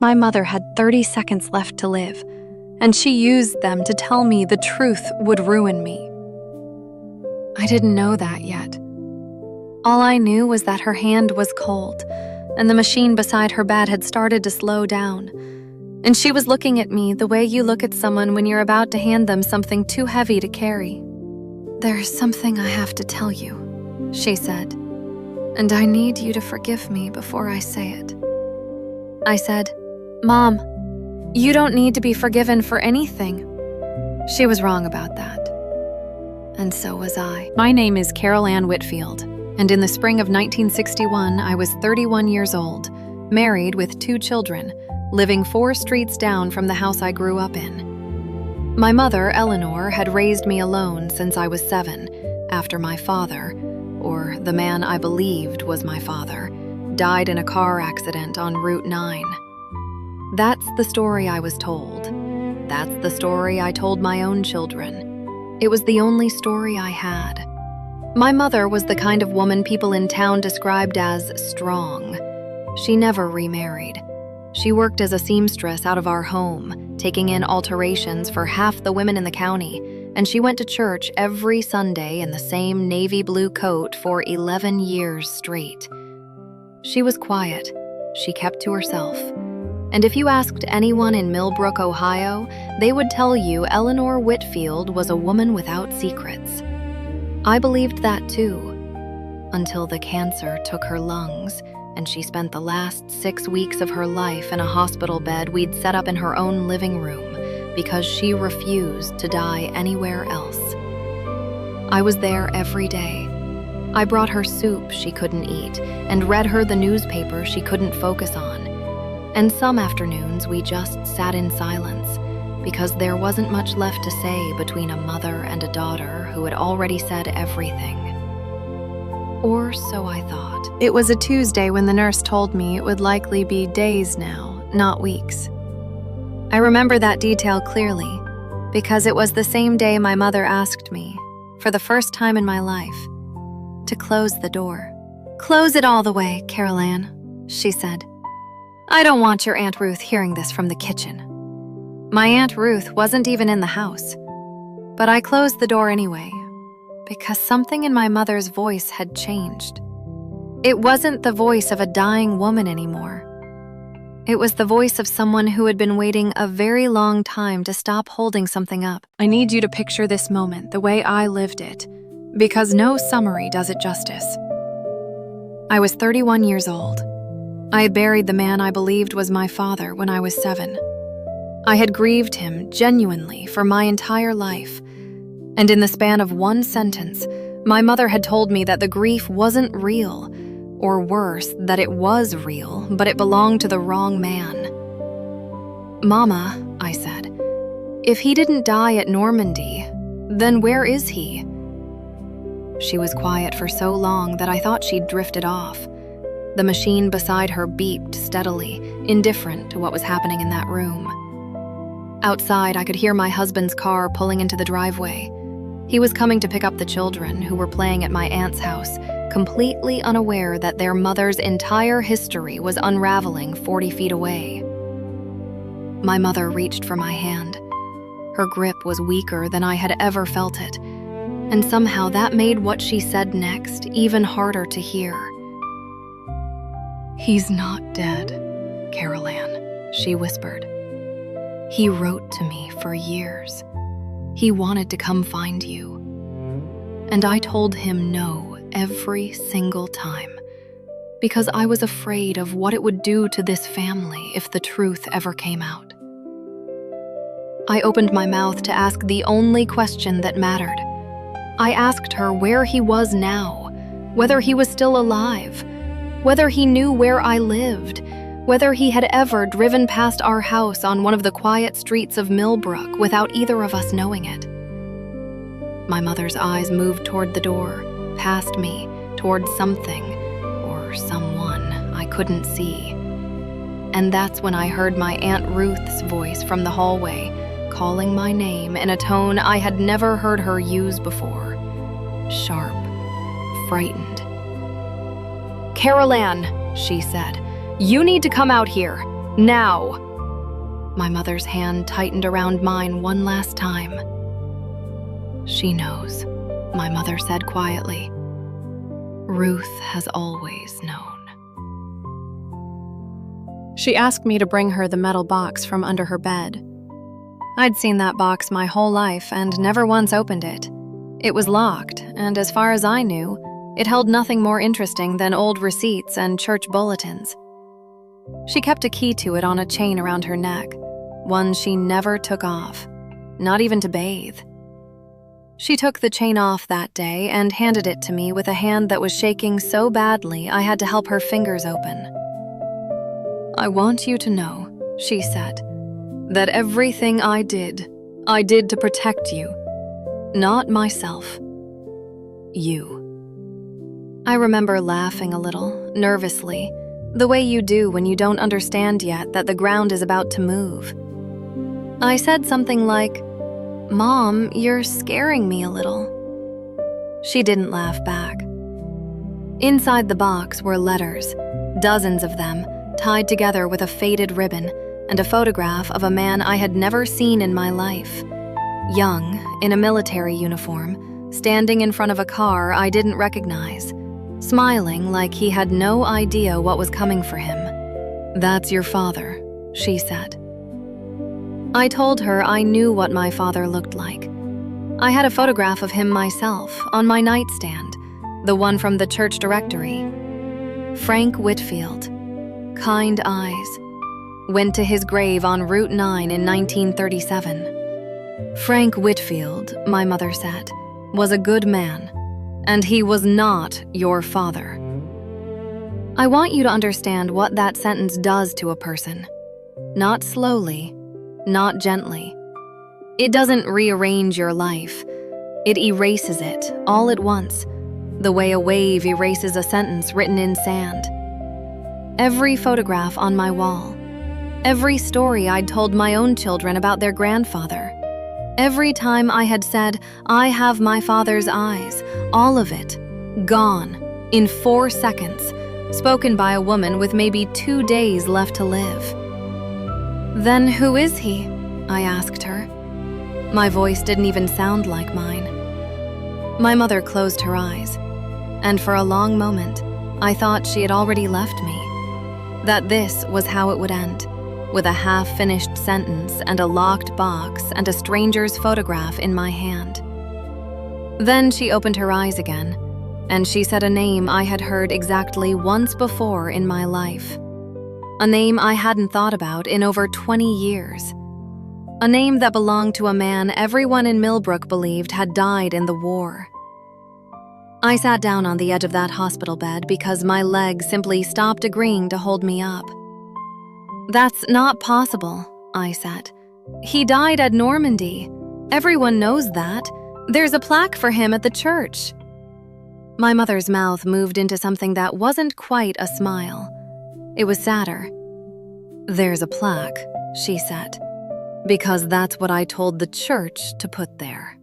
My mother had 30 seconds left to live, and she used them to tell me the truth would ruin me. I didn't know that yet. All I knew was that her hand was cold, and the machine beside her bed had started to slow down. And she was looking at me the way you look at someone when you're about to hand them something too heavy to carry. "There's something I have to tell you," she said, "and I need you to forgive me before I say it." I said, "Mom, you don't need to be forgiven for anything." She was wrong about that. And so was I. My name is Ann Whitfield, and in the spring of 1961, I was 31 years old, married with 2 children, living 4 streets down from the house I grew up in. My mother, Eleanor, had raised me alone since I was 7, after my father, or the man I believed was my father, died in a car accident on Route 9. That's the story I was told. That's the story I told my own children. It was the only story I had. My mother was the kind of woman people in town described as strong. She never remarried. She worked as a seamstress out of our home, taking in alterations for half the women in the county, and she went to church every Sunday in the same navy blue coat for 11 years straight. She was quiet. She kept to herself. And if you asked anyone in Millbrook, Ohio, they would tell you Eleanor Whitfield was a woman without secrets. I believed that too, until the cancer took her lungs, and she spent the last 6 weeks of her life in a hospital bed we'd set up in her own living room because she refused to die anywhere else. I was there every day. I brought her soup she couldn't eat and read her the newspaper she couldn't focus on. And some afternoons we just sat in silence because there wasn't much left to say between a mother and a daughter who had already said everything. Or so I thought. It was a Tuesday when the nurse told me it would likely be days now, not weeks. I remember that detail clearly because it was the same day my mother asked me, for the first time in my life, to close the door. "Close it all the way, Ann," she said. "I don't want your Aunt Ruth hearing this from the kitchen." My Aunt Ruth wasn't even in the house, but I closed the door anyway, because something in my mother's voice had changed. It wasn't the voice of a dying woman anymore. It was the voice of someone who had been waiting a very long time to stop holding something up. I need you to picture this moment the way I lived it, because no summary does it justice. I was 31 years old. I had buried the man I believed was my father when I was 7. I had grieved him genuinely for my entire life. And in the span of one sentence, my mother had told me that the grief wasn't real, or worse, that it was real, but it belonged to the wrong man. "Mama," I said, "if he didn't die at Normandy, then where is he?" She was quiet for so long that I thought she'd drifted off. The machine beside her beeped steadily, indifferent to what was happening in that room. Outside, I could hear my husband's car pulling into the driveway. He was coming to pick up the children who were playing at my aunt's house, completely unaware that their mother's entire history was unraveling 40 feet away. My mother reached for my hand. Her grip was weaker than I had ever felt it, and somehow that made what she said next even harder to hear. "He's not dead, Ann," she whispered. "He wrote to me for years. He wanted to come find you. And I told him no every single time, because I was afraid of what it would do to this family if the truth ever came out." I opened my mouth to ask the only question that mattered. I asked her where he was now, whether he was still alive, whether he knew where I lived, whether he had ever driven past our house on one of the quiet streets of Millbrook without either of us knowing it. My mother's eyes moved toward the door, past me, toward something, or someone I couldn't see. And that's when I heard my Aunt Ruth's voice from the hallway, calling my name in a tone I had never heard her use before. Sharp, frightened. "Ann," she said, "you need to come out here." Now!" My mother's hand tightened around mine one last time. "She knows," my mother said quietly. "Ruth has always known." She asked me to bring her the metal box from under her bed. I'd seen that box my whole life and never once opened it. It was locked, and as far as I knew, it held nothing more interesting than old receipts and church bulletins. She kept a key to it on a chain around her neck, one she never took off, not even to bathe. She took the chain off that day and handed it to me with a hand that was shaking so badly I had to help her fingers open. "I want you to know," she said, "that everything I did to protect you. Not myself. You." I remember laughing a little, nervously, the way you do when you don't understand yet that the ground is about to move. I said something like, "Mom, you're scaring me a little." She didn't laugh back. Inside the box were letters, dozens of them, tied together with a faded ribbon, and a photograph of a man I had never seen in my life. Young, in a military uniform, standing in front of a car I didn't recognize, smiling like he had no idea what was coming for him. "That's your father," she said. I told her I knew what my father looked like. I had a photograph of him myself on my nightstand, the one from the church directory. Frank Whitfield, kind eyes, went to his grave on Route 9 in 1937. Frank Whitfield, my mother said, was a good man, and he was not your father. I want you to understand what that sentence does to a person. Not slowly, not gently. It doesn't rearrange your life. It erases it all at once, the way a wave erases a sentence written in sand. Every photograph on my wall, every story I'd told my own children about their grandfather, every time I had said, "I have my father's eyes," all of it, gone, in 4 seconds, spoken by a woman with maybe 2 days left to live. "Then who is he?" I asked her. My voice didn't even sound like mine. My mother closed her eyes, and for a long moment, I thought she had already left me, that this was how it would end, with a half-finished sentence and a locked box and a stranger's photograph in my hand. Then she opened her eyes again, and she said a name I had heard exactly once before in my life. A name I hadn't thought about in over 20 years. A name that belonged to a man everyone in Millbrook believed had died in the war. I sat down on the edge of that hospital bed because my legs simply stopped agreeing to hold me up. "That's not possible," I said. "He died at Normandy. Everyone knows that. There's a plaque for him at the church." My mother's mouth moved into something that wasn't quite a smile. It was sadder. "There's a plaque," she said, "because that's what I told the church to put there."